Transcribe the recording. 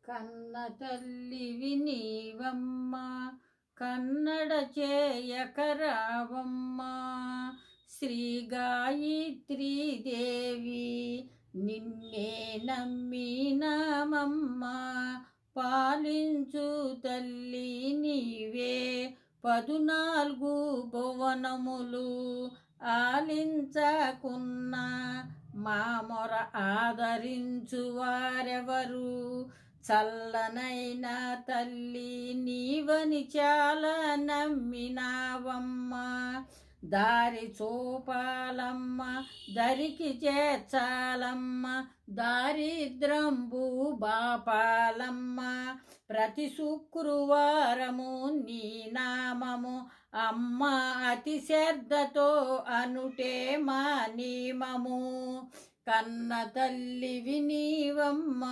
కన్న తల్లివి నీవమ్మ, కన్నడ చేయకరావమ్మ. శ్రీ గాయత్రీ దేవి నిన్నే నమ్మినామమ్మ. పాలించు తల్లి నీవే, 14 భువనములు ఆలించకున్న మా మొర ఆదరించు వారెవరు. చల్లనైన తల్లి నీవని చాలా నమ్మినావమ్మ. దారి చూపాలమ్మ, దరికి చేర్చాలమ్మ, దారిద్రంబు బాపాలమ్మ. ప్రతి శుక్రవారము నీ నామము అమ్మ అతి శ్రద్ధతో అనుటే మా నియమము. కన్న తల్లివి నీవమ్మ.